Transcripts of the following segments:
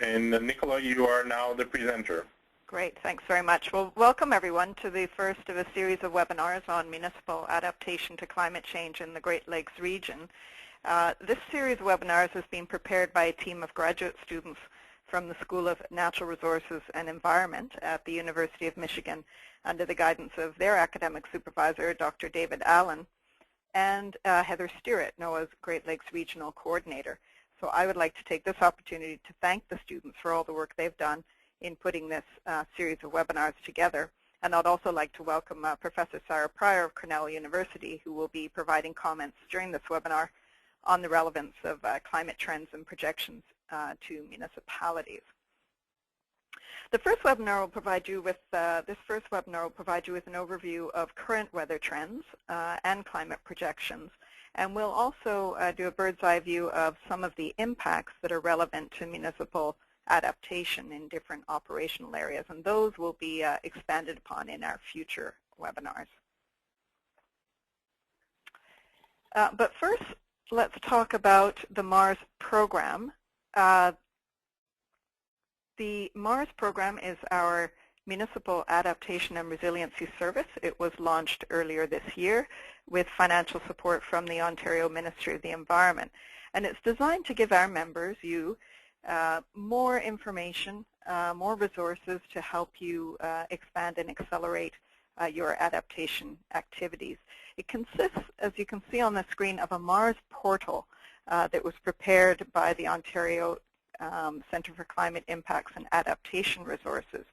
And Nicola, you are now the presenter. Great, thanks very much. Well, welcome everyone to the first of a series of webinars on municipal adaptation to climate change in the Great Lakes region. This series of webinars has been prepared by a team of graduate students from the School of Natural Resources and Environment at the University of Michigan under the guidance of their academic supervisor, Dr. David Allen, and Heather Steerett, NOAA's Great Lakes Regional Coordinator. So I would like to take this opportunity to thank the students for all the work they've done in putting this series of webinars together. And I'd also like to welcome Professor Sara Pryor of Cornell University, who will be providing comments during this webinar on the relevance of climate trends and projections to municipalities. The first webinar will provide you with an overview of current weather trends and climate projections. And we'll also do a bird's eye view of some of the impacts that are relevant to municipal adaptation in different operational areas. And those will be expanded upon in our future webinars. But first, let's talk about the MARS program. The MARS program is our Municipal Adaptation and Resiliency Service. It was launched earlier this year with financial support from the Ontario Ministry of the Environment. And it's designed to give our members, you, more information, more resources to help you expand and accelerate your adaptation activities. It consists, as you can see on the screen, of a MARS portal that was prepared by the Ontario Centre for Climate Impacts and Adaptation Resources.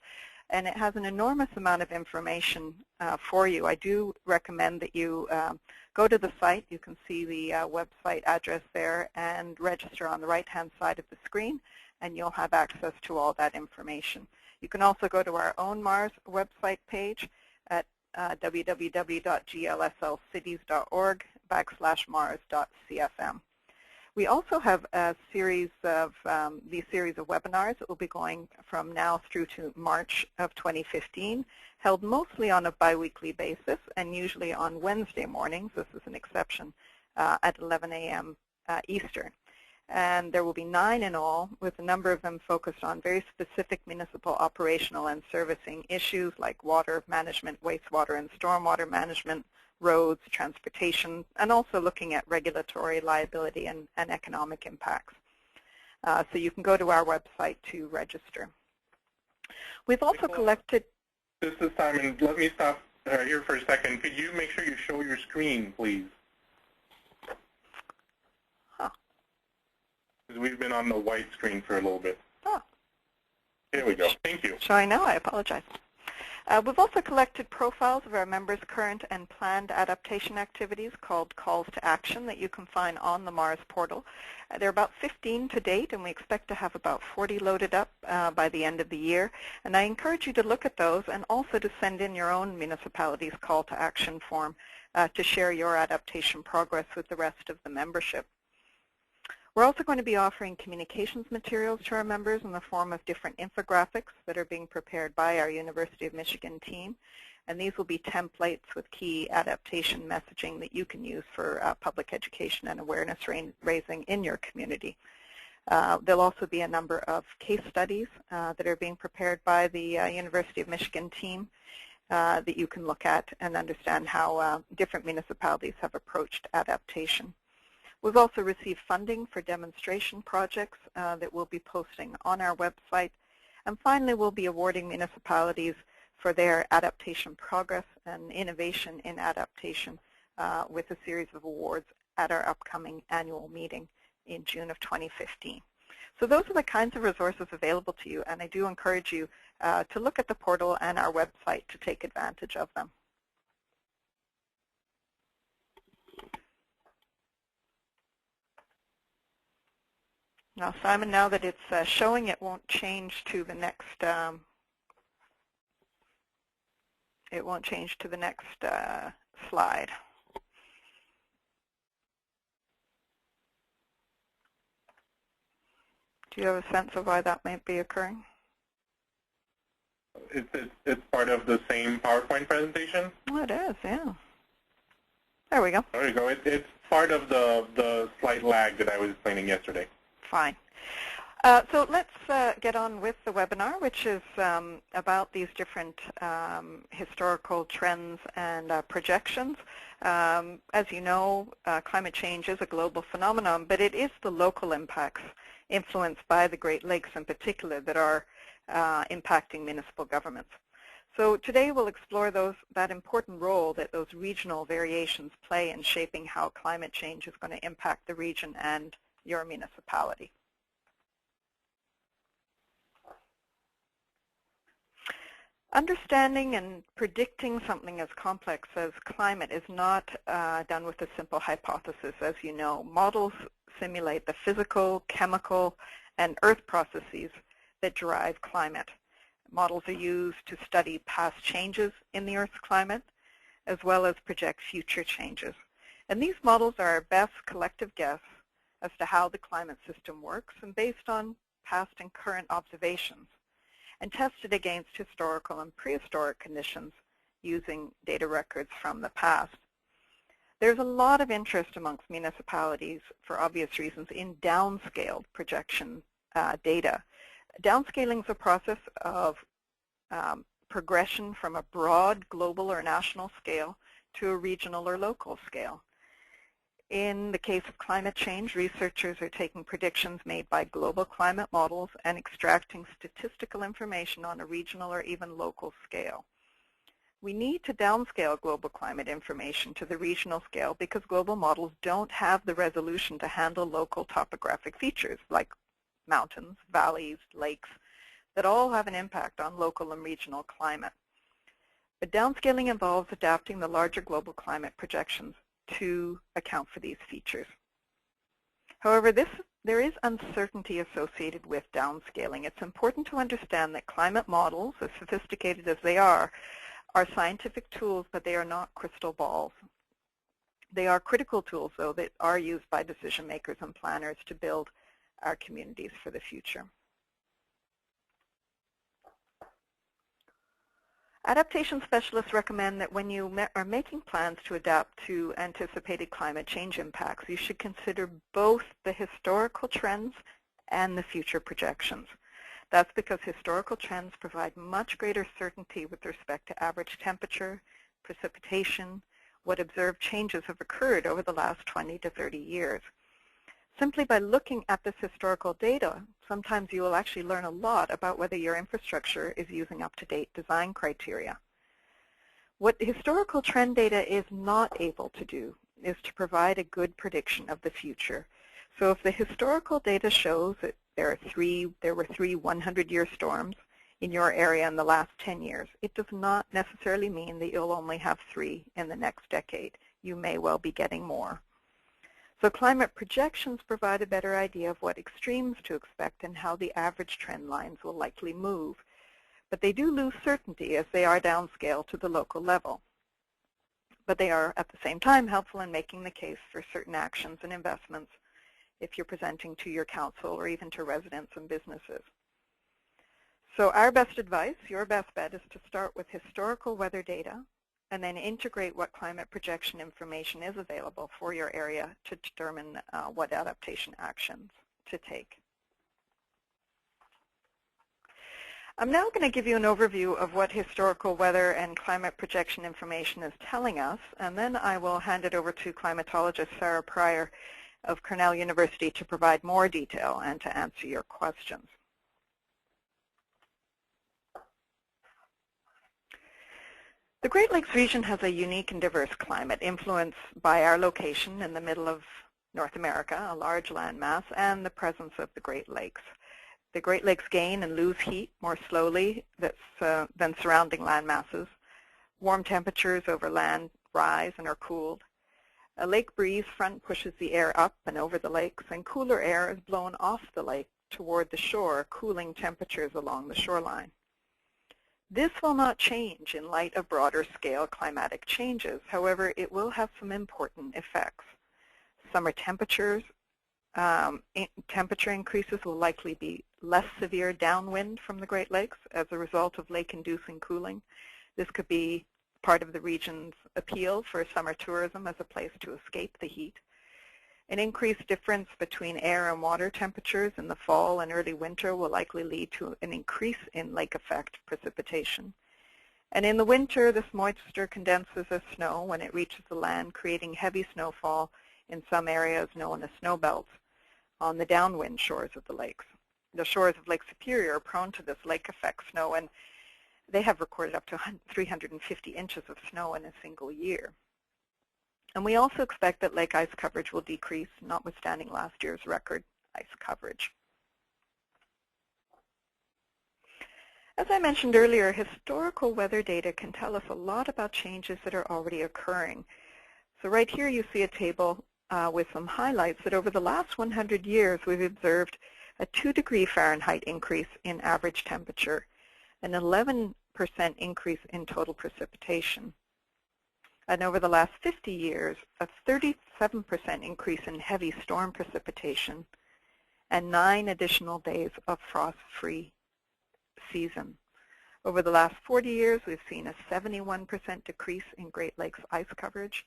And it has an enormous amount of information for you. I do recommend that you go to the site. You can see the website address there and register on the right-hand side of the screen, and you'll have access to all that information. You can also go to our own MARS website page at www.glslcities.org/mars.cfm. We also have a series of these series of webinars that will be going from now through to March of 2015, held mostly on a biweekly basis and usually on Wednesday mornings. This is an exception at 11 a.m. Eastern. And there will be 9 in all, with a number of them focused on very specific municipal operational and servicing issues like water management, wastewater and stormwater management, roads, transportation, and also looking at regulatory liability and economic impacts. So you can go to our website to register. We've also collected... This is Simon. Let me stop here for a second. Could you make sure you show your screen, please? Huh. Because we've been on the white screen for a little bit. Oh. Here we go. Thank you. Showing now? I apologize. We've also collected profiles of our members' current and planned adaptation activities called Calls to Action that you can find on the MARS portal. There are about 15 to date, and we expect to have about 40 loaded up by the end of the year. And I encourage you to look at those and also to send in your own municipality's Call to Action form to share your adaptation progress with the rest of the membership. We're also going to be offering communications materials to our members in the form of different infographics that are being prepared by our University of Michigan team. And these will be templates with key adaptation messaging that you can use for public education and awareness raising in your community. There'll also be a number of case studies that are being prepared by the University of Michigan team that you can look at and understand how different municipalities have approached adaptation. We've also received funding for demonstration projects that we'll be posting on our website. And finally, we'll be awarding municipalities for their adaptation progress and innovation in adaptation with a series of awards at our upcoming annual meeting in June of 2015. So those are the kinds of resources available to you, and I do encourage you to look at the portal and our website to take advantage of them. Now, Simon, now that it's showing, it won't change to the next. It won't change to the next slide. Do you have a sense of why that might be occurring? It's part of the same PowerPoint presentation? Oh, it is, yeah. There we go. There you go. It's part of the slight lag that I was explaining yesterday. Fine. So let's get on with the webinar, which is about these different historical trends and projections. As you know, climate change is a global phenomenon, but it is the local impacts influenced by the Great Lakes in particular that are impacting municipal governments. So today we'll explore that important role that those regional variations play in shaping how climate change is going to impact the region and your municipality. Understanding and predicting something as complex as climate is not done with a simple hypothesis, as you know. Models simulate the physical, chemical, and earth processes that drive climate. Models are used to study past changes in the Earth's climate, as well as project future changes. And these models are our best collective guess as to how the climate system works, and based on past and current observations, and tested against historical and prehistoric conditions using data records from the past. There's a lot of interest amongst municipalities, for obvious reasons, in downscaled projection data. Downscaling is a process of progression from a broad global or national scale to a regional or local scale. In the case of climate change, researchers are taking predictions made by global climate models and extracting statistical information on a regional or even local scale. We need to downscale global climate information to the regional scale because global models don't have the resolution to handle local topographic features like mountains, valleys, lakes, that all have an impact on local and regional climate. But downscaling involves adapting the larger global climate projections to account for these features. However, there is uncertainty associated with downscaling. It's important to understand that climate models, as sophisticated as they are scientific tools, but they are not crystal balls. They are critical tools, though, that are used by decision makers and planners to build our communities for the future. Adaptation specialists recommend that when you are making plans to adapt to anticipated climate change impacts, you should consider both the historical trends and the future projections. That's because historical trends provide much greater certainty with respect to average temperature, precipitation, what observed changes have occurred over the last 20 to 30 years. Simply by looking at this historical data, sometimes you will actually learn a lot about whether your infrastructure is using up-to-date design criteria. What historical trend data is not able to do is to provide a good prediction of the future. So if the historical data shows that there were three 100-year storms in your area in the last 10 years, it does not necessarily mean that you'll only have 3 in the next decade. You may well be getting more. So climate projections provide a better idea of what extremes to expect and how the average trend lines will likely move. But they do lose certainty as they are downscaled to the local level. But they are at the same time helpful in making the case for certain actions and investments if you're presenting to your council or even to residents and businesses. So our best advice, your best bet, is to start with historical weather data and then integrate what climate projection information is available for your area to determine what adaptation actions to take. I'm now going to give you an overview of what historical weather and climate projection information is telling us, and then I will hand it over to climatologist Sara Pryor of Cornell University to provide more detail and to answer your questions. The Great Lakes region has a unique and diverse climate influenced by our location in the middle of North America, a large landmass, and the presence of the Great Lakes. The Great Lakes gain and lose heat more slowly than surrounding landmasses. Warm temperatures over land rise and are cooled. A lake breeze front pushes the air up and over the lakes, and cooler air is blown off the lake toward the shore, cooling temperatures along the shoreline. This will not change in light of broader scale climatic changes. However, it will have some important effects. Summer temperature increases will likely be less severe downwind from the Great Lakes as a result of lake-inducing cooling. This could be part of the region's appeal for summer tourism as a place to escape the heat. An increased difference between air and water temperatures in the fall and early winter will likely lead to an increase in lake effect precipitation. And in the winter, this moisture condenses as snow when it reaches the land, creating heavy snowfall in some areas known as snow belts on the downwind shores of the lakes. The shores of Lake Superior are prone to this lake effect snow, and they have recorded up to 350 inches of snow in a single year. And we also expect that lake ice coverage will decrease, notwithstanding last year's record ice coverage. As I mentioned earlier, historical weather data can tell us a lot about changes that are already occurring. So right here you see a table with some highlights that over the last 100 years we've observed a 2-degree Fahrenheit increase in average temperature, an 11% increase in total precipitation. And over the last 50 years, a 37% increase in heavy storm precipitation and 9 additional days of frost-free season. Over the last 40 years, we've seen a 71% decrease in Great Lakes ice coverage.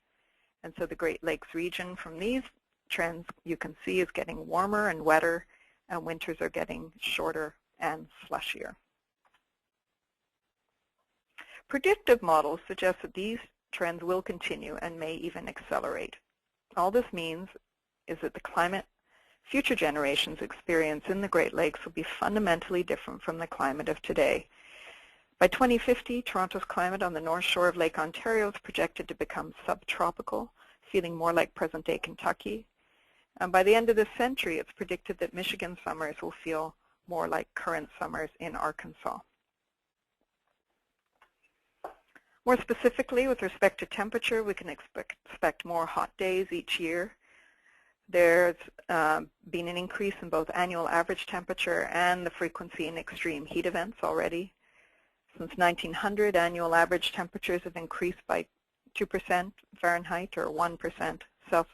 And so the Great Lakes region, from these trends, you can see is getting warmer and wetter, and winters are getting shorter and slushier. Predictive models suggest that these trends will continue and may even accelerate. All this means is that the climate future generations experience in the Great Lakes will be fundamentally different from the climate of today. By 2050, Toronto's climate on the north shore of Lake Ontario is projected to become subtropical, feeling more like present-day Kentucky. And by the end of this century, it's predicted that Michigan summers will feel more like current summers in Arkansas. More specifically, with respect to temperature, we can expect more hot days each year. There's been an increase in both annual average temperature and the frequency in extreme heat events already. Since 1900, annual average temperatures have increased by 2% Fahrenheit or 1%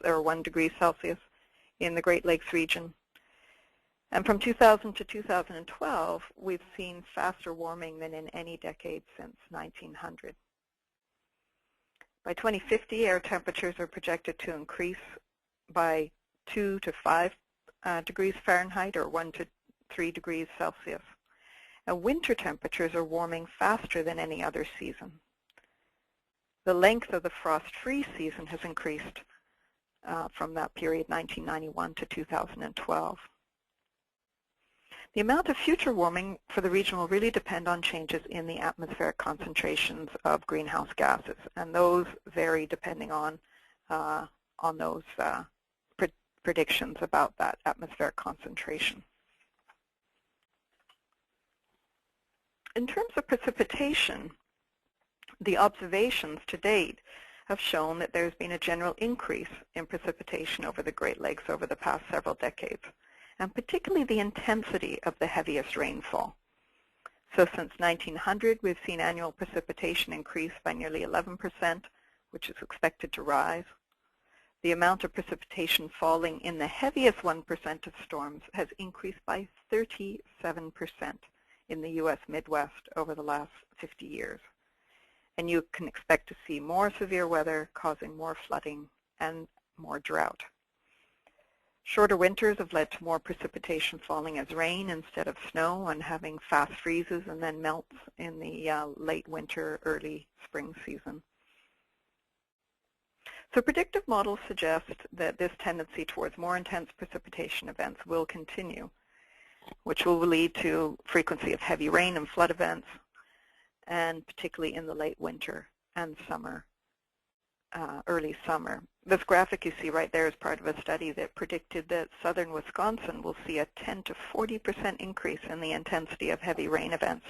or 1 degree Celsius in the Great Lakes region. And from 2000 to 2012, we've seen faster warming than in any decade since 1900. By 2050, air temperatures are projected to increase by 2 to 5 degrees Fahrenheit or 1 to 3 degrees Celsius. And winter temperatures are warming faster than any other season. The length of the frost-free season has increased from that period, 1991 to 2012. The amount of future warming for the region will really depend on changes in the atmospheric concentrations of greenhouse gases, and those vary depending on those predictions about that atmospheric concentration. In terms of precipitation, the observations to date have shown that there's been a general increase in precipitation over the Great Lakes over the past several decades, and particularly the intensity of the heaviest rainfall. So since 1900, we've seen annual precipitation increase by nearly 11%, which is expected to rise. The amount of precipitation falling in the heaviest 1% of storms has increased by 37% in the U.S. Midwest over the last 50 years. And you can expect to see more severe weather causing more flooding and more drought. Shorter winters have led to more precipitation falling as rain instead of snow and having fast freezes and then melts in the late winter, early spring season. So predictive models suggest that this tendency towards more intense precipitation events will continue, which will lead to frequency of heavy rain and flood events, and particularly in the late winter and summer, early summer. This graphic you see right there is part of a study that predicted that southern Wisconsin will see a 10 to 40% increase in the intensity of heavy rain events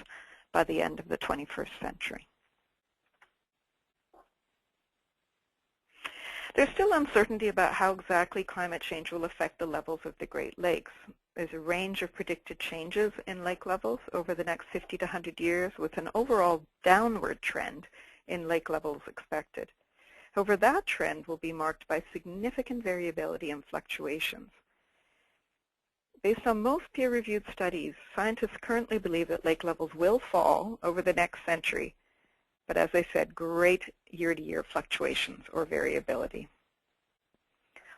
by the end of the 21st century. There's still uncertainty about how exactly climate change will affect the levels of the Great Lakes. There's a range of predicted changes in lake levels over the next 50 to 100 years, with an overall downward trend in lake levels expected. However, that trend will be marked by significant variability and fluctuations. Based on most peer-reviewed studies, scientists currently believe that lake levels will fall over the next century, but as I said, great year-to-year fluctuations or variability.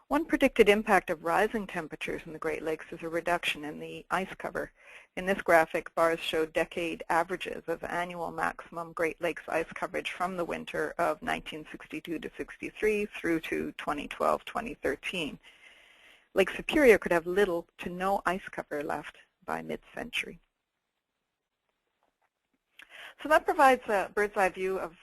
One predicted impact of rising temperatures in the Great Lakes is a reduction in the ice cover. In this graphic, bars show decade averages of annual maximum Great Lakes ice coverage from the winter of 1962 to 63 through to 2012-2013. Lake Superior could have little to no ice cover left by mid-century. So that provides a bird's eye view of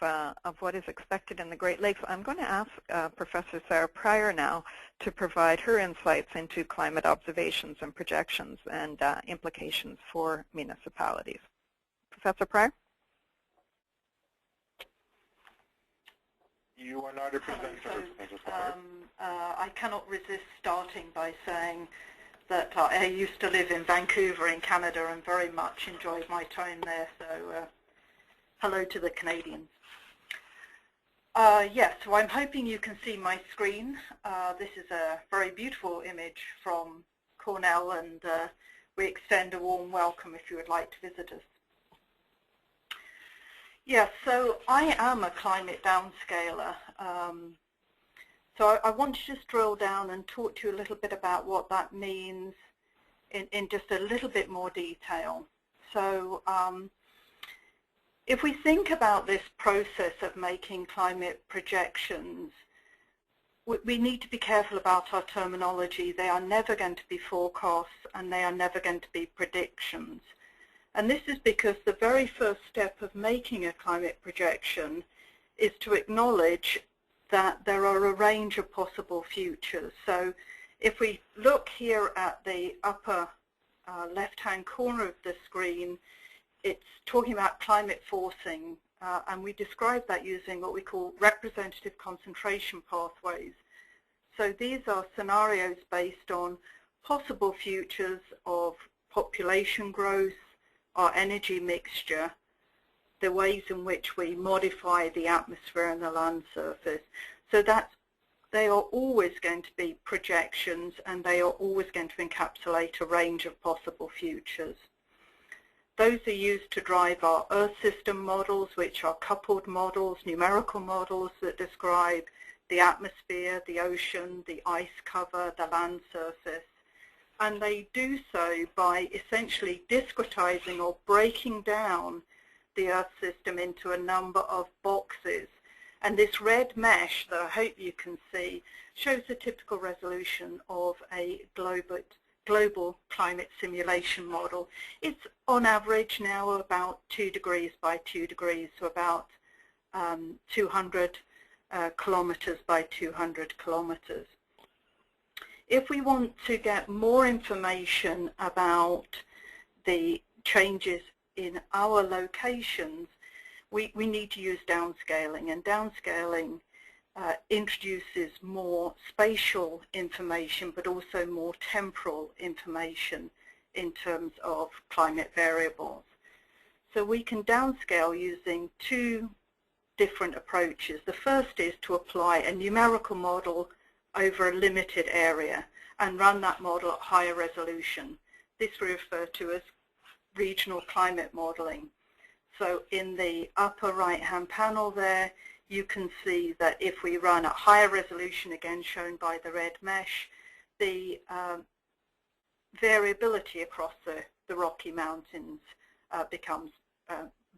what is expected in the Great Lakes. I'm going to ask Professor Sara Pryor now to provide her insights into climate observations and projections and implications for municipalities. Professor Pryor? You are not a presenter, Professor Pryor. I cannot resist starting by saying that I used to live in Vancouver in Canada and very much enjoyed my time there, so hello to the Canadians. Yes, so I'm hoping you can see my screen. This is a very beautiful image from Cornell, and we extend a warm welcome if you would like to visit us. Yes, so I am a climate downscaler. So I want to just drill down and talk to you a little bit about what that means in just a little bit more detail. So if we think about this process of making climate projections, we need to be careful about our terminology. They are never going to be forecasts and they are never going to be predictions. And this is because the very first step of making a climate projection is to acknowledge that there are a range of possible futures. So if we look here at the upper left-hand corner of the screen, it's talking about climate forcing, and we describe that using what we call representative concentration pathways. So these are scenarios based on possible futures of population growth, our energy mixture, the ways in which we modify the atmosphere and the land surface. So they are always going to be projections, and they are always going to encapsulate a range of possible futures. Those are used to drive our Earth system models, which are coupled models, numerical models that describe the atmosphere, the ocean, the ice cover, the land surface. And they do so by essentially discretizing or breaking down the Earth system into a number of boxes. And this red mesh that I hope you can see shows a typical resolution of a global climate simulation model. It's on average now about 2 degrees by 2 degrees, so about 200 kilometers by 200 kilometers. If we want to get more information about the changes in our locations, we need to use downscaling, and downscaling introduces more spatial information but also more temporal information in terms of climate variables. So we can downscale using two different approaches. The first is to apply a numerical model over a limited area and run that model at higher resolution. This we refer to as regional climate modeling. So in the upper right-hand panel there, you can see that if we run at higher resolution, again shown by the red mesh, the variability across the Rocky Mountains becomes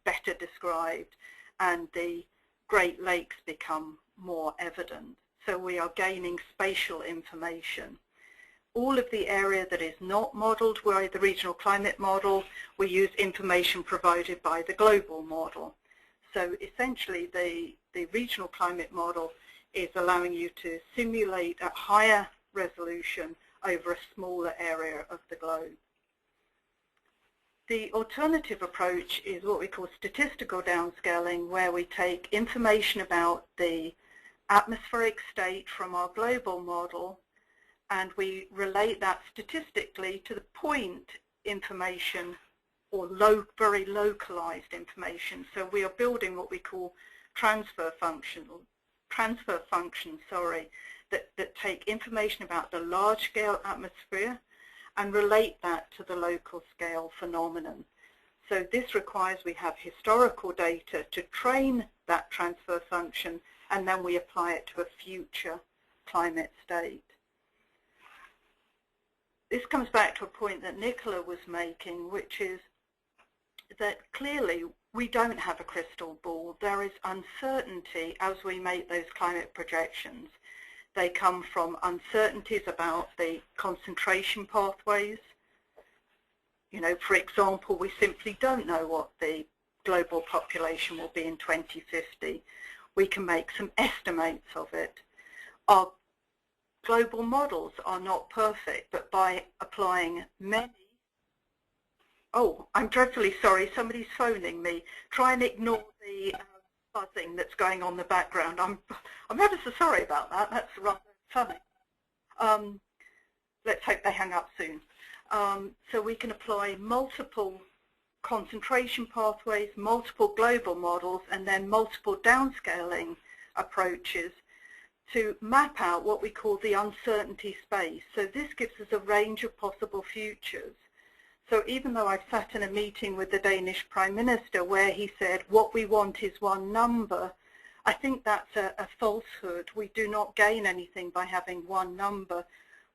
better described, and the Great Lakes become more evident. So we are gaining spatial information. All of the area that is not modeled by the regional climate model, we use information provided by the global model. So essentially the regional climate model is allowing you to simulate at higher resolution over a smaller area of the globe. The alternative approach is what we call statistical downscaling, where we take information about the atmospheric state from our global model and we relate that statistically to the point information or very localized information. So we are building what we call transfer functions that take information about the large-scale atmosphere and relate that to the local scale phenomenon. So this requires we have historical data to train that transfer function, and then we apply it to a future climate state. this comes back to a point that Nicola was making, which is that clearly we don't have a crystal ball. There is uncertainty as we make those climate projections. They come from uncertainties about the concentration pathways. You know, for example, we simply don't know what the global population will be in 2050. We can make some estimates of it. Our global models are not perfect, but by applying many... Oh, I'm dreadfully sorry, somebody's phoning me. Try and ignore the buzzing that's going on in the background. I'm ever so sorry about that. That's rather funny. Let's hope they hang up soon. So we can apply multiple concentration pathways, multiple global models, and then multiple downscaling approaches to map out what we call the uncertainty space. So this gives us a range of possible futures. So even though I've sat in a meeting with the Danish Prime Minister where he said what we want is one number, I think that's a falsehood. We do not gain anything by having one number.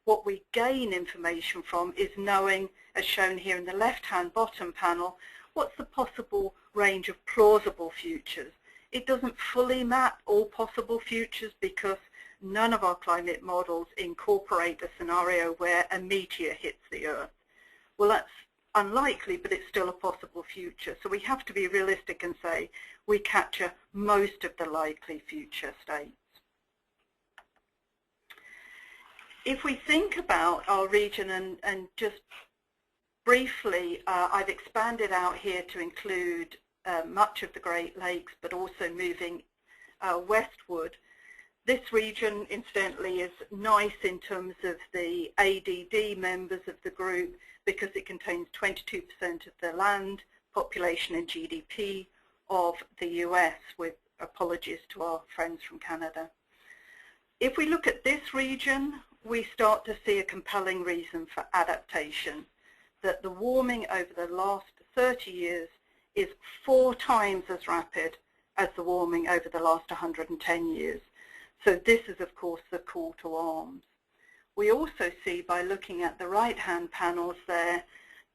What we gain information from is knowing, as shown here in the left-hand bottom panel, what's the possible range of plausible futures. It doesn't fully map all possible futures because none of our climate models incorporate a scenario where a meteor hits the Earth. Well, that's unlikely, but it's still a possible future. So we have to be realistic and say we capture most of the likely future states. If we think about our region and just briefly, I've expanded out here to include much of the Great Lakes, but also moving westward. This region, incidentally, is nice in terms of the ADD members of the group because it contains 22% of the land, population and GDP of the US, with apologies to our friends from Canada. If we look at this region, we start to see a compelling reason for adaptation, that the warming over the last 30 years is 4 times as rapid as the warming over the last 110 years. So this is, of course, the call to arms. We also see by looking at the right-hand panels there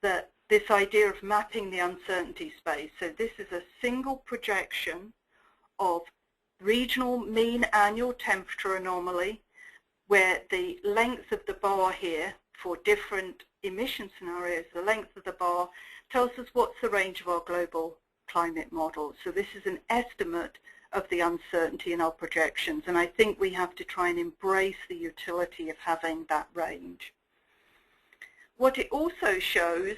that this idea of mapping the uncertainty space, so this is a single projection of regional mean annual temperature anomaly, where the length of the bar here for different emission scenarios, the length of the bar tells us what's the range of our global climate model. So this is an estimate of the uncertainty in our projections, and I think we have to try and embrace the utility of having that range. What it also shows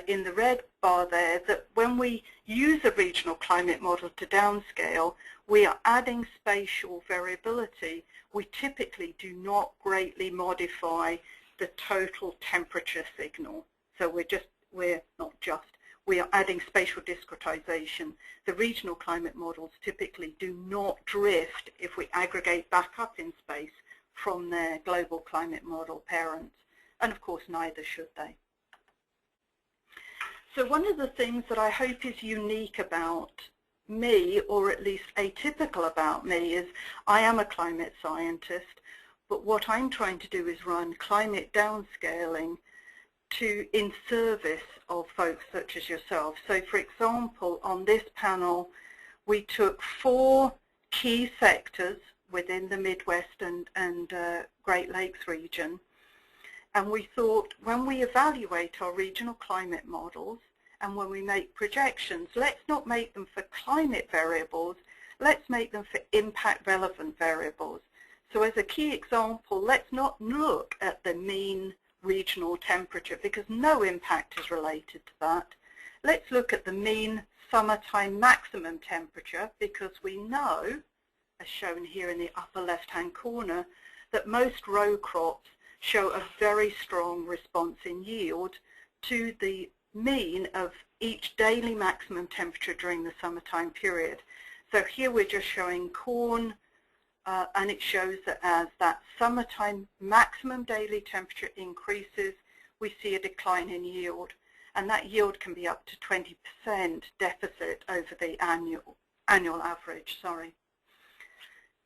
in the red bar there, that when we use a regional climate model to downscale, we are adding spatial variability. We typically do not greatly modify the total temperature signal. So we are adding spatial discretization. The regional climate models typically do not drift if we aggregate back up in space from their global climate model parents. And of course, neither should they. So one of the things that I hope is unique about me, or at least atypical about me, is I am a climate scientist, but what I'm trying to do is run climate downscaling in service of folks such as yourself. So for example, on this panel, we took 4 key sectors within the Midwest and Great Lakes region, and we thought when we evaluate our regional climate models and when we make projections, let's not make them for climate variables, let's make them for impact relevant variables. So as a key example, let's not look at the mean regional temperature because no impact is related to that. Let's look at the mean summertime maximum temperature because we know, as shown here in the upper left-hand corner, that most row crops show a very strong response in yield to the mean of each daily maximum temperature during the summertime period. So here we're just showing corn, and it shows that as that summertime maximum daily temperature increases, we see a decline in yield, and that yield can be up to 20% deficit over the annual average.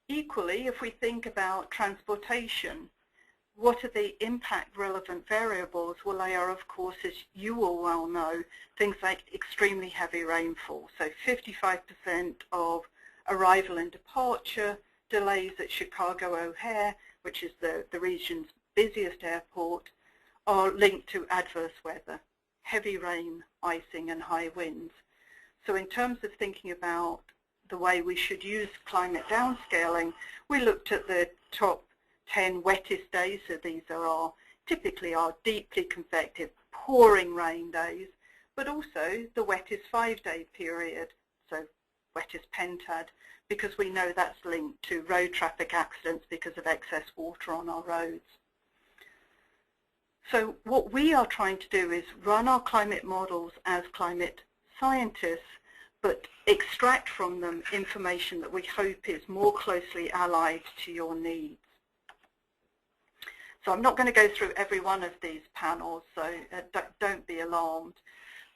Equally, if we think about transportation, what are the impact relevant variables? Well, they are, of course, as you all well know, things like extremely heavy rainfall. So 55% of arrival and departure delays at Chicago O'Hare, which is the region's busiest airport, are linked to adverse weather, heavy rain, icing, and high winds. So in terms of thinking about the way we should use climate downscaling, we looked at the top 10 wettest days. So these are typically our deeply convective, pouring rain days, but also the wettest 5-day period, so wettest pentad, because we know that's linked to road traffic accidents because of excess water on our roads. So what we are trying to do is run our climate models as climate scientists, but extract from them information that we hope is more closely allied to your needs. So I'm not going to go through every one of these panels, so don't be alarmed.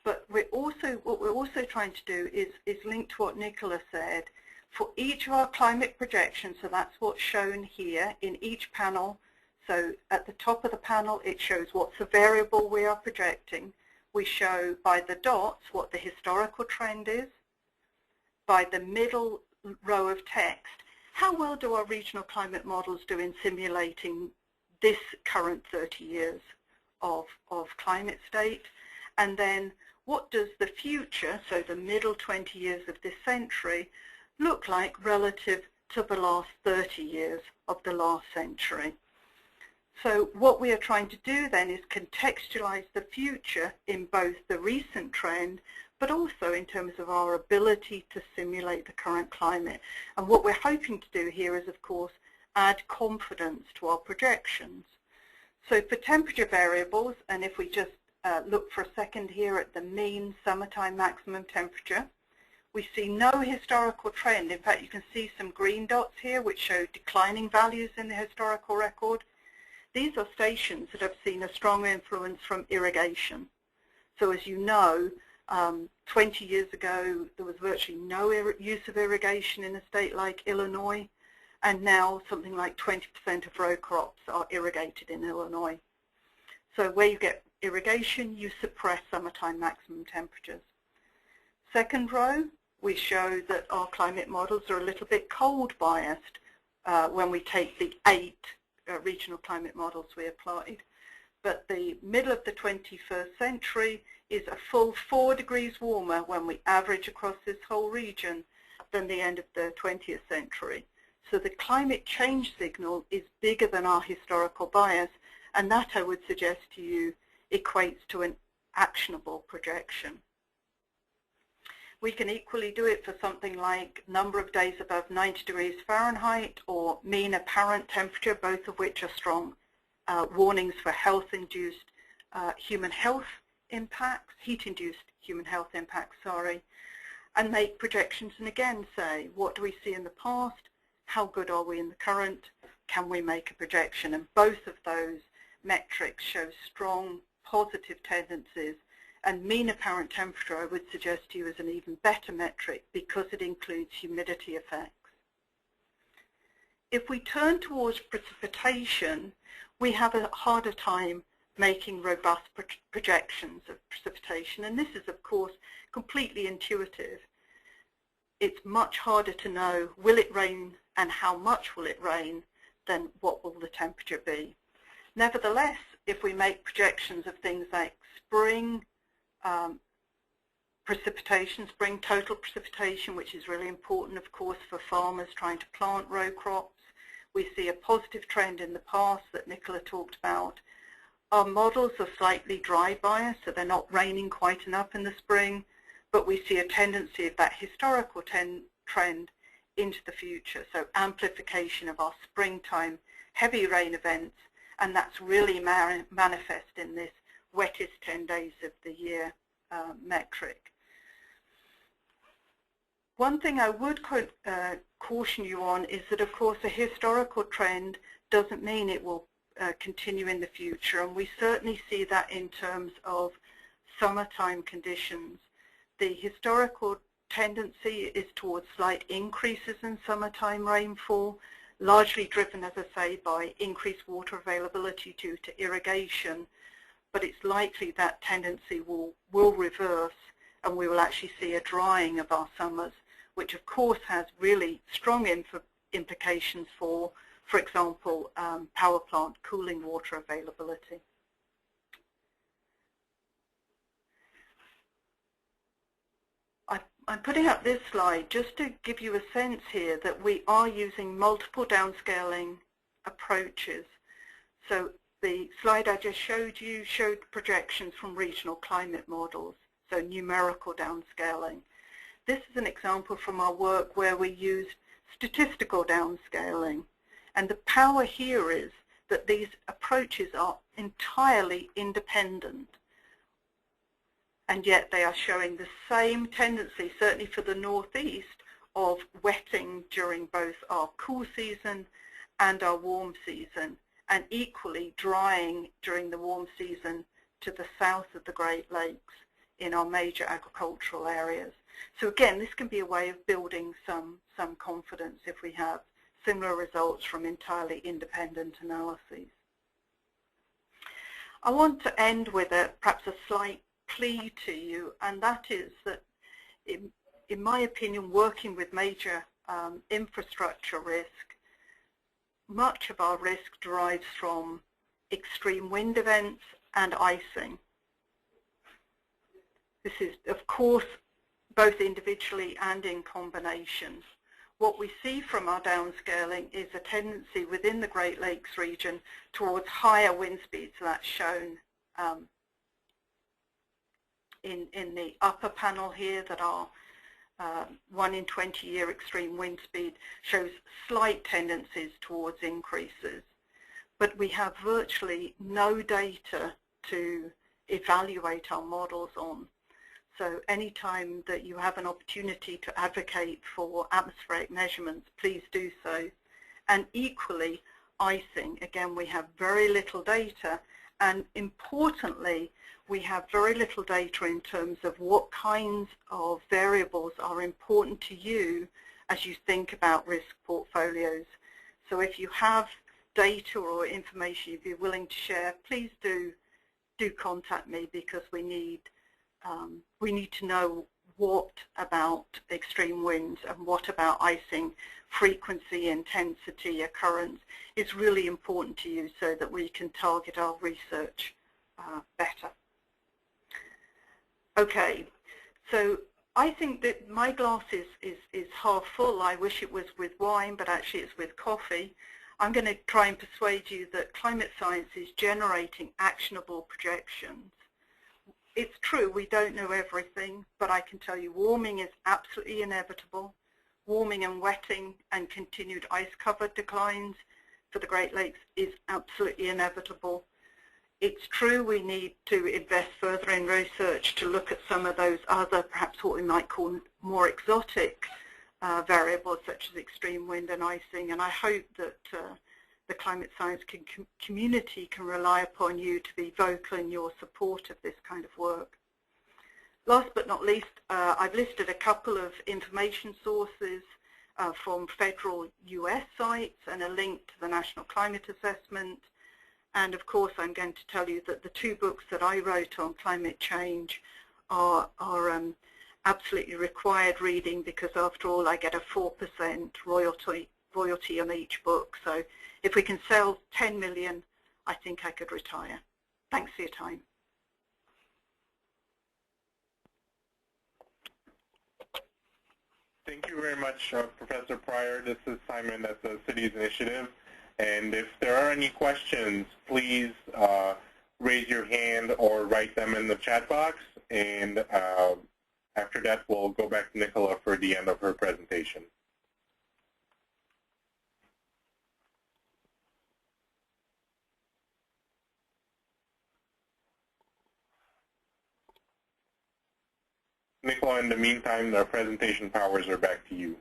But what we're also trying to do is link to what Nicola said. For each of our climate projections, so that's what's shown here in each panel. So at the top of the panel, it shows what's the variable we are projecting. We show by the dots what the historical trend is. By the middle row of text, how well do our regional climate models do in simulating this current 30 years of climate state? And then what does the future, so the middle 20 years of this century, look like relative to the last 30 years of the last century? So what we are trying to do then is contextualize the future in both the recent trend, but also in terms of our ability to simulate the current climate. And what we're hoping to do here is, of course, add confidence to our projections. So for temperature variables, and if we just look for a second here at the mean summertime maximum temperature, we see no historical trend. In fact, you can see some green dots here which show declining values in the historical record. These are stations that have seen a strong influence from irrigation. So as you know, 20 years ago, there was virtually no use of irrigation in a state like Illinois, and now something like 20% of row crops are irrigated in Illinois. So where you get irrigation, you suppress summertime maximum temperatures. Second row, we show that our climate models are a little bit cold biased when we take the 8 regional climate models we applied. But the middle of the 21st century is a full 4 degrees warmer when we average across this whole region than the end of the 20th century. So the climate change signal is bigger than our historical bias, and that, I would suggest to you, equates to an actionable projection. We can equally do it for something like number of days above 90 degrees Fahrenheit or mean apparent temperature, both of which are strong warnings for health-induced human health impacts, heat-induced human health impacts, sorry, and make projections and again say, what do we see in the past? How good are we in the current? Can we make a projection? And both of those metrics show strong positive tendencies. And mean apparent temperature, I would suggest to you, is an even better metric because it includes humidity effects. If we turn towards precipitation, we have a harder time making robust projections of precipitation. And this is, of course, completely intuitive. It's much harder to know, will it rain and how much will it rain, than what will the temperature be. Nevertheless, if we make projections of things like spring precipitation, spring total precipitation, which is really important, of course, for farmers trying to plant row crops. We see a positive trend in the past that Nicola talked about. Our models are slightly dry biased, so they're not raining quite enough in the spring, but we see a tendency of that historical trend into the future, so amplification of our springtime heavy rain events, and that's really manifest in this wettest 10 days of the year metric. One thing I would caution you on is that, of course, a historical trend doesn't mean it will continue in the future, and we certainly see that in terms of summertime conditions. The historical tendency is towards slight increases in summertime rainfall, largely driven, as I say, by increased water availability due to irrigation, but it's likely that tendency will reverse and we will actually see a drying of our summers, which of course has really strong implications for example, power plant cooling water availability. I'm putting up this slide just to give you a sense here that we are using multiple downscaling approaches. So the slide I just showed you showed projections from regional climate models, so numerical downscaling. This is an example from our work where we used statistical downscaling. And the power here is that these approaches are entirely independent. And yet they are showing the same tendency, certainly for the northeast, of wetting during both our cool season and our warm season, and equally drying during the warm season to the south of the Great Lakes in our major agricultural areas. So again, this can be a way of building some confidence if we have similar results from entirely independent analyses. I want to end with perhaps a slight plea to you, and that is that in my opinion, working with major infrastructure risk, much of our risk derives from extreme wind events and icing. This is, of course, both individually and in combination. What we see from our downscaling is a tendency within the Great Lakes region towards higher wind speeds. That's shown in the upper panel here, that our 1 in 20 year extreme wind speed shows slight tendencies towards increases. But we have virtually no data to evaluate our models on. So anytime that you have an opportunity to advocate for atmospheric measurements, please do so. And equally, icing, again, we have very little data, and importantly, we have very little data in terms of what kinds of variables are important to you as you think about risk portfolios. So if you have data or information you'd be willing to share, please do contact me, because we need to know what about extreme winds and what about icing frequency, intensity, occurrence is really important to you, so that we can target our research better. Okay, so I think that my glass is half full. I wish it was with wine, but actually it's with coffee. I'm going to try and persuade you that climate science is generating actionable projections. It's true, we don't know everything, but I can tell you warming is absolutely inevitable. Warming and wetting and continued ice cover declines for the Great Lakes is absolutely inevitable. It's true we need to invest further in research to look at some of those other, perhaps what we might call more exotic variables, such as extreme wind and icing, and I hope that the climate science community can rely upon you to be vocal in your support of this kind of work. Last but not least, I've listed a couple of information sources from federal US sites and a link to the National Climate Assessment. And of course, I'm going to tell you that the 2 books that I wrote on climate change are absolutely required reading, because after all, I get a 4% royalty on each book. So if we can sell 10 million, I think I could retire. Thanks for your time. Thank you very much, Professor Pryor. This is Simon at the Cities Initiative. And if there are any questions, please raise your hand or write them in the chat box. And after that, we'll go back to Nicola for the end of her presentation. Nicola, in the meantime, the presentation powers are back to you.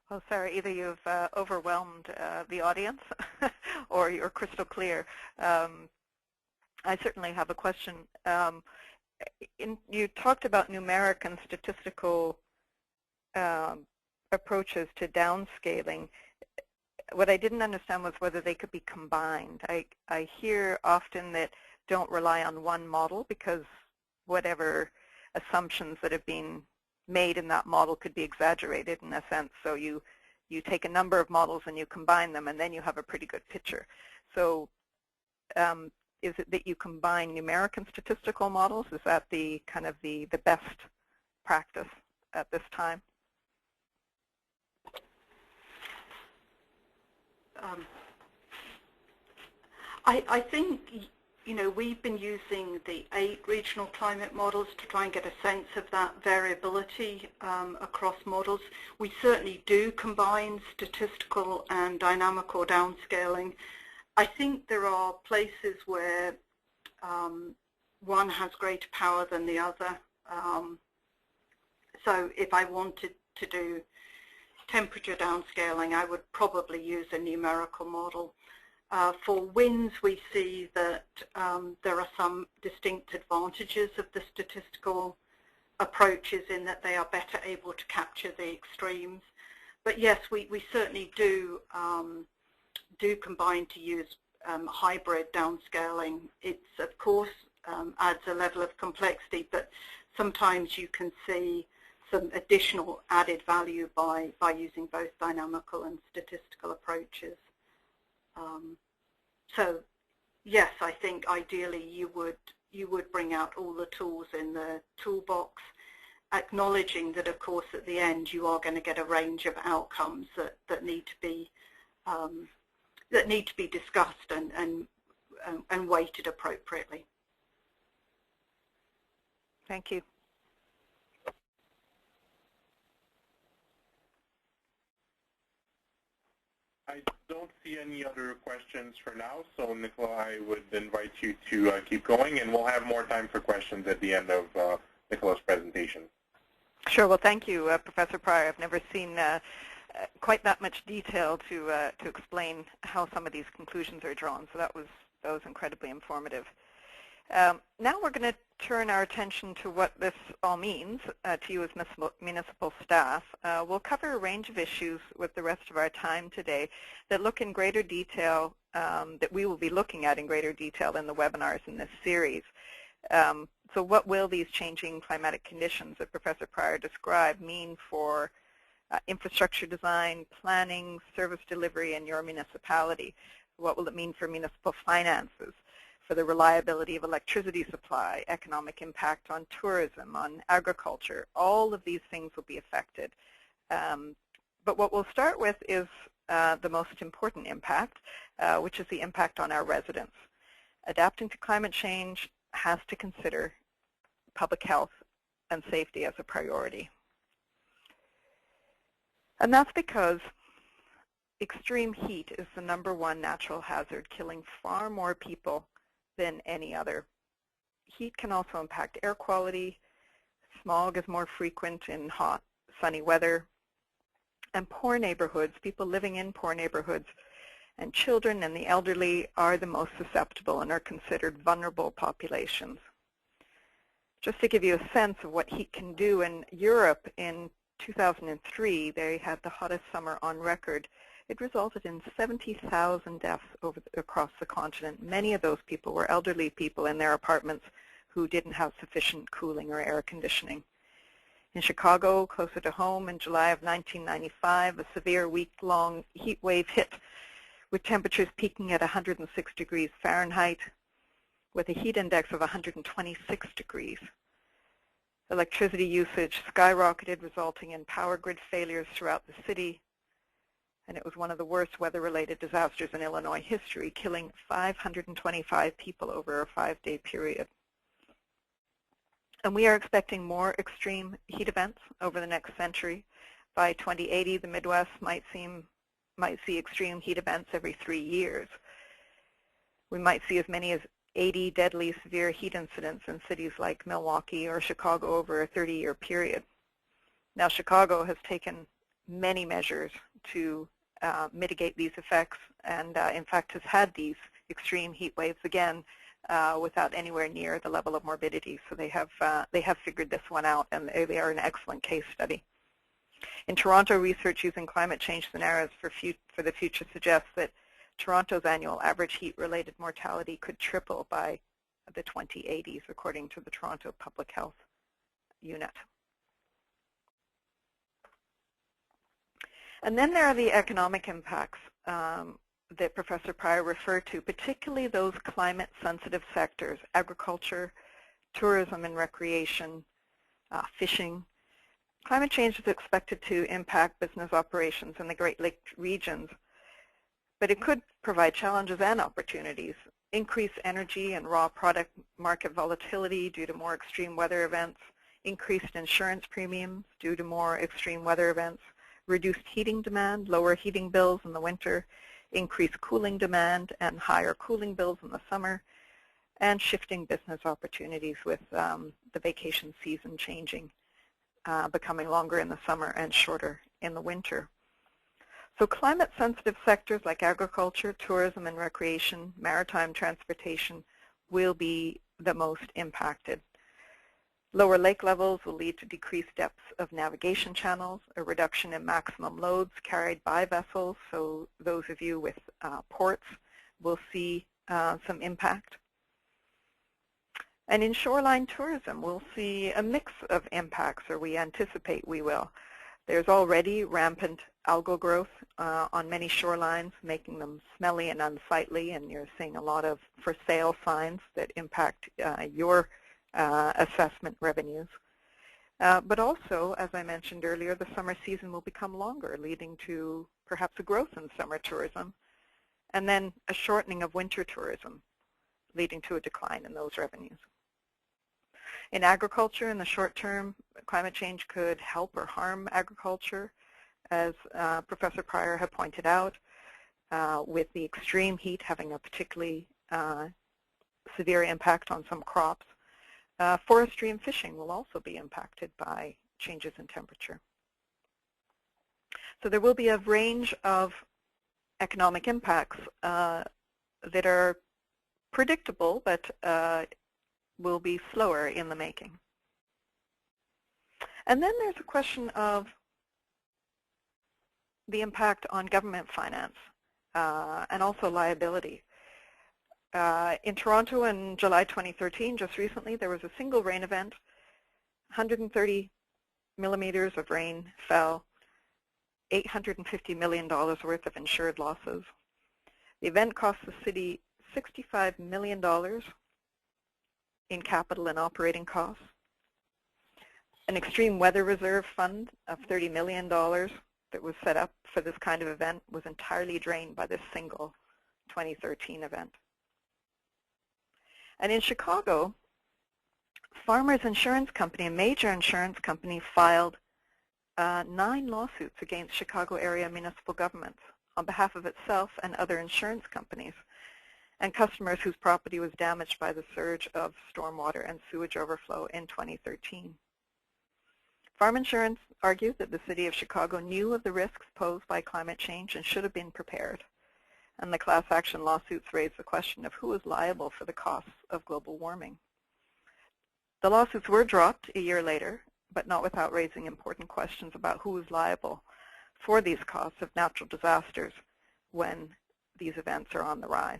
Well, Sarah, either you've overwhelmed the audience or you're crystal clear. I certainly have a question. You talked about numeric and statistical approaches to downscaling. What I didn't understand was whether they could be combined. I hear often that don't rely on one model because whatever assumptions that have been made in that model could be exaggerated in a sense. So you take a number of models and you combine them, and then you have a pretty good picture. So is it that you combine numeric and statistical models? Is that the kind of the best practice at this time? I think, you know, we've been using the 8 regional climate models to try and get a sense of that variability across models. We certainly do combine statistical and dynamic or downscaling. I think there are places where one has greater power than the other. So if I wanted to do temperature downscaling, I would probably use a numerical model. For winds, we see that there are some distinct advantages of the statistical approaches in that they are better able to capture the extremes. But yes, we certainly do combine to use hybrid downscaling. It's, of course, adds a level of complexity, but sometimes you can see some additional added value by using both dynamical and statistical approaches. So yes, I think ideally you would bring out all the tools in the toolbox, acknowledging that, of course, at the end you are going to get a range of outcomes that need to be discussed and weighted appropriately. Thank you. I don't see any other questions for now, so Nicola, I would invite you to keep going, and we'll have more time for questions at the end of Nicola's presentation. Sure. Well, thank you, Professor Pryor. I've never seen quite that much detail to explain how some of these conclusions are drawn, so that was incredibly informative. Now we're going to turn our attention to what this all means to you as municipal staff. We'll cover a range of issues with the rest of our time today that look in greater detail, that we will be looking at in greater detail in the webinars in this series. So what will these changing climatic conditions that Professor Pryor described mean for infrastructure design, planning, service delivery in your municipality? What will it mean for municipal finances, for the reliability of electricity supply, economic impact on tourism, on agriculture? All of these things will be affected. But what we'll start with is the most important impact, which is the impact on our residents. Adapting to climate change has to consider public health and safety as a priority. And that's because extreme heat is the #1 natural hazard, killing far more people than any other. Heat can also impact air quality. Smog is more frequent in hot, sunny weather. And poor neighborhoods, people living in poor neighborhoods, and children and the elderly are the most susceptible and are considered vulnerable populations. Just to give you a sense of what heat can do, in Europe in 2003, they had the hottest summer on record. It resulted in 70,000 deaths across the continent. Many of those people were elderly people in their apartments who didn't have sufficient cooling or air conditioning. In Chicago, closer to home, in July of 1995, a severe week-long heat wave hit, with temperatures peaking at 106 degrees Fahrenheit, with a heat index of 126 degrees. Electricity usage skyrocketed, resulting in power grid failures throughout the city. And it was one of the worst weather-related disasters in Illinois history, killing 525 people over a 5-day period. And we are expecting more extreme heat events over the next century. By 2080, the Midwest might see extreme heat events every 3 years. We might see as many as 80 deadly severe heat incidents in cities like Milwaukee or Chicago over a 30-year period. Now, Chicago has taken many measures to mitigate these effects, and in fact has had these extreme heat waves again without anywhere near the level of morbidity. So they have figured this one out, and they are an excellent case study. In Toronto, research using climate change scenarios for the future suggests that Toronto's annual average heat-related mortality could triple by the 2080s, according to the Toronto Public Health Unit. And then there are the economic impacts that Professor Pryor referred to, particularly those climate-sensitive sectors: agriculture, tourism and recreation, fishing. Climate change is expected to impact business operations in the Great Lakes regions, but it could provide challenges and opportunities. Increased energy and raw product market volatility due to more extreme weather events, increased insurance premiums due to more extreme weather events, reduced heating demand, lower heating bills in the winter, increased cooling demand and higher cooling bills in the summer, and shifting business opportunities with the vacation season changing, becoming longer in the summer and shorter in the winter. So climate-sensitive sectors like agriculture, tourism and recreation, maritime transportation will be the most impacted. Lower lake levels will lead to decreased depths of navigation channels, a reduction in maximum loads carried by vessels, so those of you with ports will see some impact. And in shoreline tourism, we'll see a mix of impacts, or we anticipate we will. There's already rampant algal growth on many shorelines, making them smelly and unsightly, and you're seeing a lot of for sale signs that impact your assessment revenues. But also, as I mentioned earlier, the summer season will become longer, leading to perhaps a growth in summer tourism, and then a shortening of winter tourism, leading to a decline in those revenues. In agriculture, in the short term, climate change could help or harm agriculture, as Professor Pryor had pointed out, with the extreme heat having a particularly severe impact on some crops. Forestry and fishing will also be impacted by changes in temperature. So there will be a range of economic impacts that are predictable, but will be slower in the making. And then there's a question of the impact on government finance and also liability. In Toronto in July 2013, just recently, there was a single rain event. 130 millimeters of rain fell, $850 million worth of insured losses. The event cost the city $65 million in capital and operating costs. An extreme weather reserve fund of $30 million that was set up for this kind of event was entirely drained by this single 2013 event. And in Chicago, Farmers Insurance Company, a major insurance company, filed 9 lawsuits against Chicago area municipal governments on behalf of itself and other insurance companies and customers whose property was damaged by the surge of stormwater and sewage overflow in 2013. Farm Insurance argued that the city of Chicago knew of the risks posed by climate change and should have been prepared. And the class action lawsuits raised the question of who is liable for the costs of global warming. The lawsuits were dropped a year later, but not without raising important questions about who is liable for these costs of natural disasters when these events are on the rise.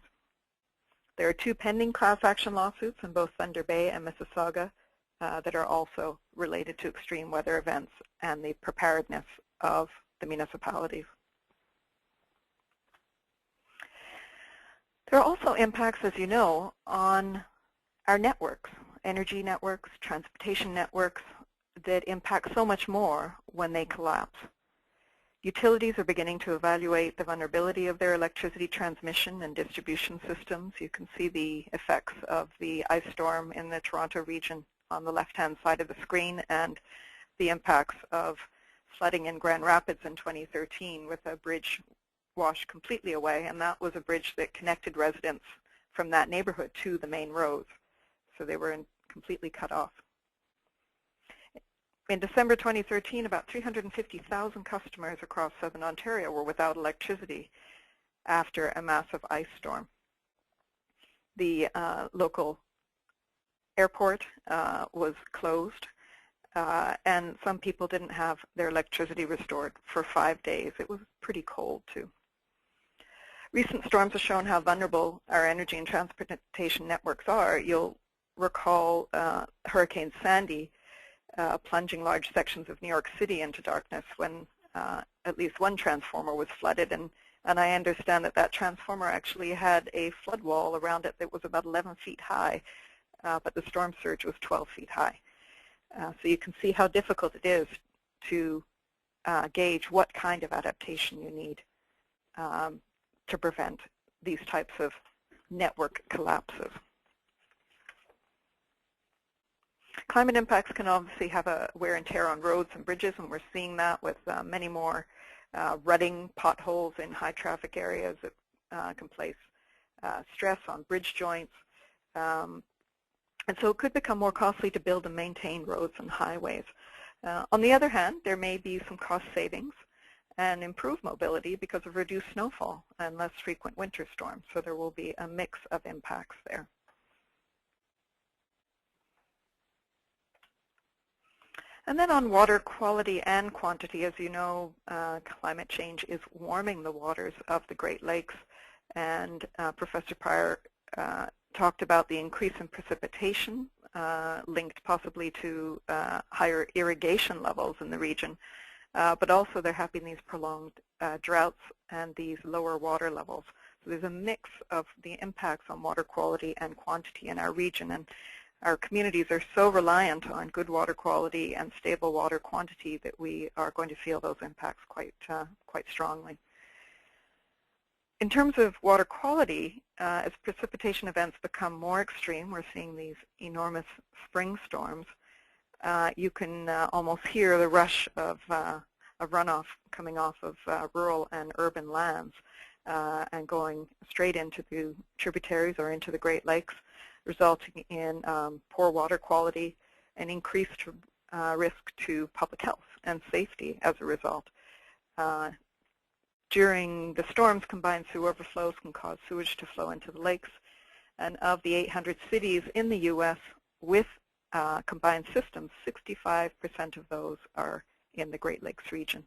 There are 2 pending class action lawsuits in both Thunder Bay and Mississauga that are also related to extreme weather events and the preparedness of the municipalities. There are also impacts, as you know, on our networks, energy networks, transportation networks, that impact so much more when they collapse. Utilities are beginning to evaluate the vulnerability of their electricity transmission and distribution systems. You can see the effects of the ice storm in the Toronto region on the left-hand side of the screen, and the impacts of flooding in Grand Rapids in 2013 with a bridge washed completely away, and that was a bridge that connected residents from that neighborhood to the main roads. So they were completely cut off. In December 2013, about 350,000 customers across southern Ontario were without electricity after a massive ice storm. The local airport was closed, and some people didn't have their electricity restored for 5 days. It was pretty cold, too. Recent storms have shown how vulnerable our energy and transportation networks are. You'll recall Hurricane Sandy plunging large sections of New York City into darkness when at least one transformer was flooded, and I understand that that transformer actually had a flood wall around it that was about 11 feet high, but the storm surge was 12 feet high. So you can see how difficult it is to gauge what kind of adaptation you need to prevent these types of network collapses. Climate impacts can obviously have a wear and tear on roads and bridges, and we're seeing that with many more rutting, potholes in high traffic areas that can place stress on bridge joints. And so it could become more costly to build and maintain roads and highways. On the other hand, there may be some cost savings and improved mobility because of reduced snowfall and less frequent winter storms. So there will be a mix of impacts there. And then on water quality and quantity, as you know, climate change is warming the waters of the Great Lakes. And Professor Pryor talked about the increase in precipitation linked possibly to higher irrigation levels in the region. But also there have been these prolonged droughts and these lower water levels. So there's a mix of the impacts on water quality and quantity in our region. And our communities are so reliant on good water quality and stable water quantity that we are going to feel those impacts quite strongly. In terms of water quality, as precipitation events become more extreme, we're seeing these enormous spring storms. You can almost hear the rush of runoff coming off of rural and urban lands and going straight into the tributaries or into the Great Lakes, resulting in poor water quality and increased risk to public health and safety as a result. During the storms, combined sewer overflows can cause sewage to flow into the lakes. And of the 800 cities in the U.S. with combined systems, 65% of those are in the Great Lakes region.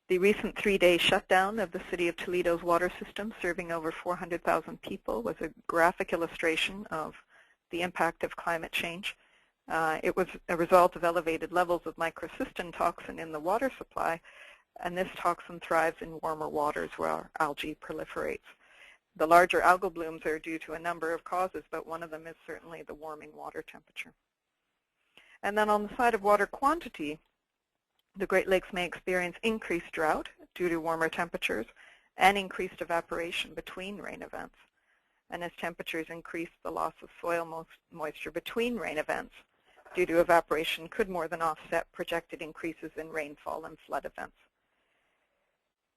The recent 3-day shutdown of the city of Toledo's water system, serving over 400,000 people, was a graphic illustration of the impact of climate change. It was a result of elevated levels of microcystin toxin in the water supply, and this toxin thrives in warmer waters where algae proliferates. The larger algal blooms are due to a number of causes, but one of them is certainly the warming water temperature. And then on the side of water quantity, the Great Lakes may experience increased drought due to warmer temperatures and increased evaporation between rain events. And as temperatures increase, the loss of soil moisture between rain events due to evaporation could more than offset projected increases in rainfall and flood events.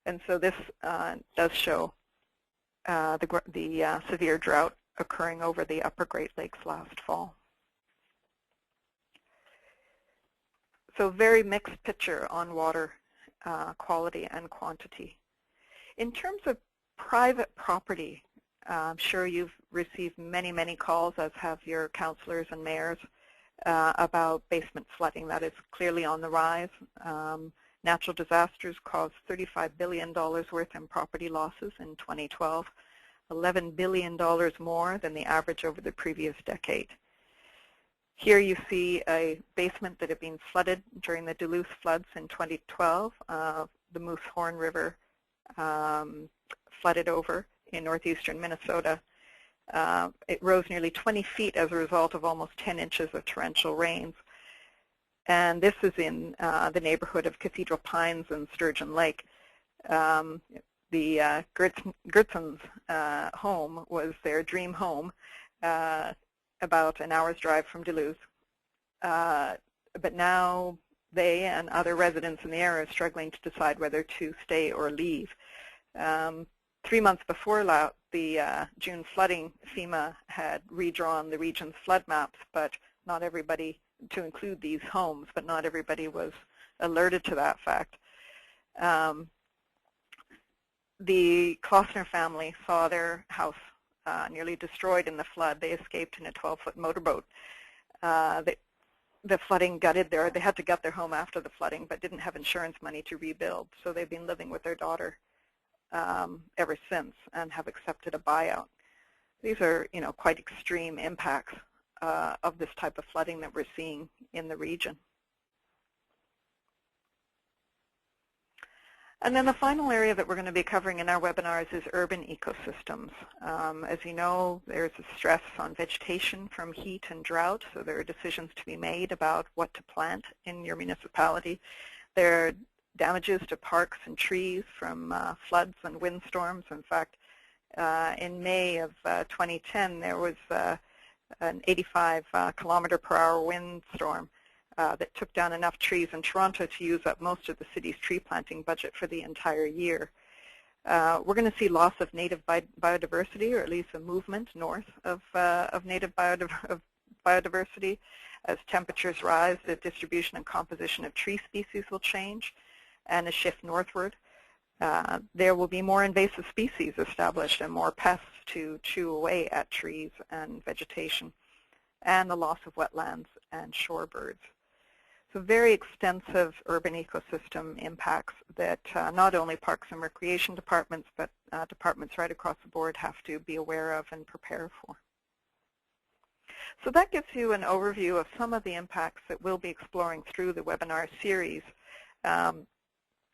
And so this does show the severe drought occurring over the upper Great Lakes last fall. So very mixed picture on water quality and quantity. In terms of private property, I'm sure you've received many, many calls, as have your councillors and mayors, about basement flooding. That is clearly on the rise. Natural disasters caused $35 billion worth in property losses in 2012, $11 billion more than the average over the previous decade. Here you see a basement that had been flooded during the Duluth floods in 2012. The Moose Horn River flooded over in northeastern Minnesota. It rose nearly 20 feet as a result of almost 10 inches of torrential rains. And this is in the neighborhood of Cathedral Pines and Sturgeon Lake. The Gertson's home was their dream home, about an hour's drive from Duluth. But now they and other residents in the area are struggling to decide whether to stay or leave. 3 months before the June flooding, FEMA had redrawn the region's flood maps, but not everybody, to include these homes, but not everybody was alerted to that fact. The Klossner family saw their house nearly destroyed in the flood. They escaped in a 12-foot motorboat. The flooding gutted they had to gut their home after the flooding, but didn't have insurance money to rebuild. So they've been living with their daughter ever since and have accepted a buyout. These are, quite extreme impacts of this type of flooding that we're seeing in the region. And then the final area that we're going to be covering in our webinars is urban ecosystems. As you know, there's a stress on vegetation from heat and drought, so there are decisions to be made about what to plant in your municipality. There are damages to parks and trees from floods and windstorms. In fact, in May of 2010, there was an 85-kilometer-per-hour windstorm that took down enough trees in Toronto to use up most of the city's tree planting budget for the entire year. We're going to see loss of native biodiversity, or at least a movement north of native biodiversity. As temperatures rise, the distribution and composition of tree species will change and a shift northward. There will be more invasive species established and more pests to chew away at trees and vegetation, and the loss of wetlands and shorebirds. So very extensive urban ecosystem impacts that not only parks and recreation departments, but departments right across the board have to be aware of and prepare for. So that gives you an overview of some of the impacts that we'll be exploring through the webinar series.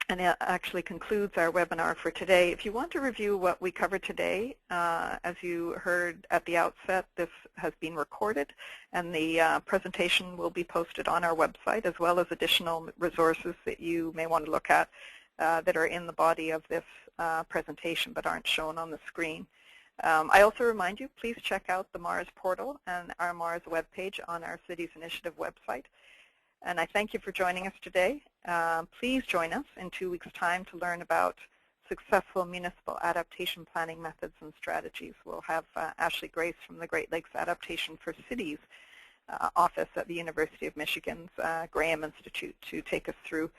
And it actually concludes our webinar for today. If you want to review what we covered today, as you heard at the outset, this has been recorded, and the presentation will be posted on our website, as well as additional resources that you may want to look at that are in the body of this presentation but aren't shown on the screen. I also remind you, please check out the Mars portal and our Mars webpage on our Cities Initiative website. And I thank you for joining us today. Please join us in 2 weeks' time to learn about successful municipal adaptation planning methods and strategies. We'll have Ashley Grace from the Great Lakes Adaptation for Cities office at the University of Michigan's Graham Institute to take us through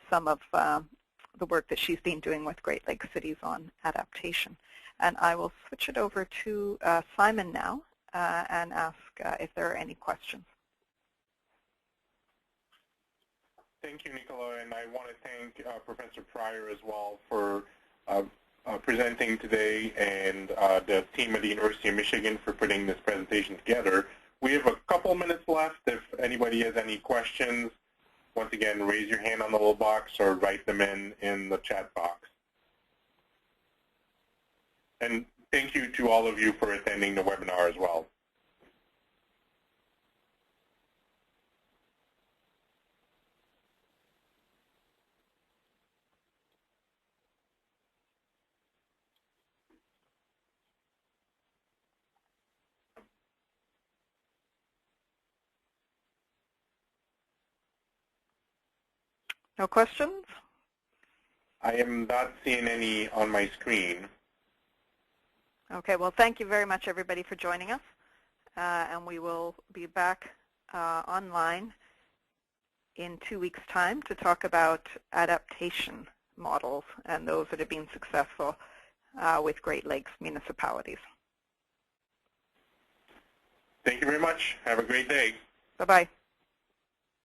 some of the work that she's been doing with Great Lakes cities on adaptation. And I will switch it over to Simon now and ask if there are any questions. Thank you, Nicola, and I want to thank Professor Pryor as well for presenting today, and the team at the University of Michigan for putting this presentation together. We have a couple minutes left. If anybody has any questions, once again, raise your hand on the little box or write them in the chat box. And thank you to all of you for attending the webinar as well. No questions? I am not seeing any on my screen. Okay, well, thank you very much, everybody, for joining us. And we will be back online in 2 weeks' time to talk about adaptation models and those that have been successful with Great Lakes municipalities. Thank you very much. Have a great day. Bye-bye.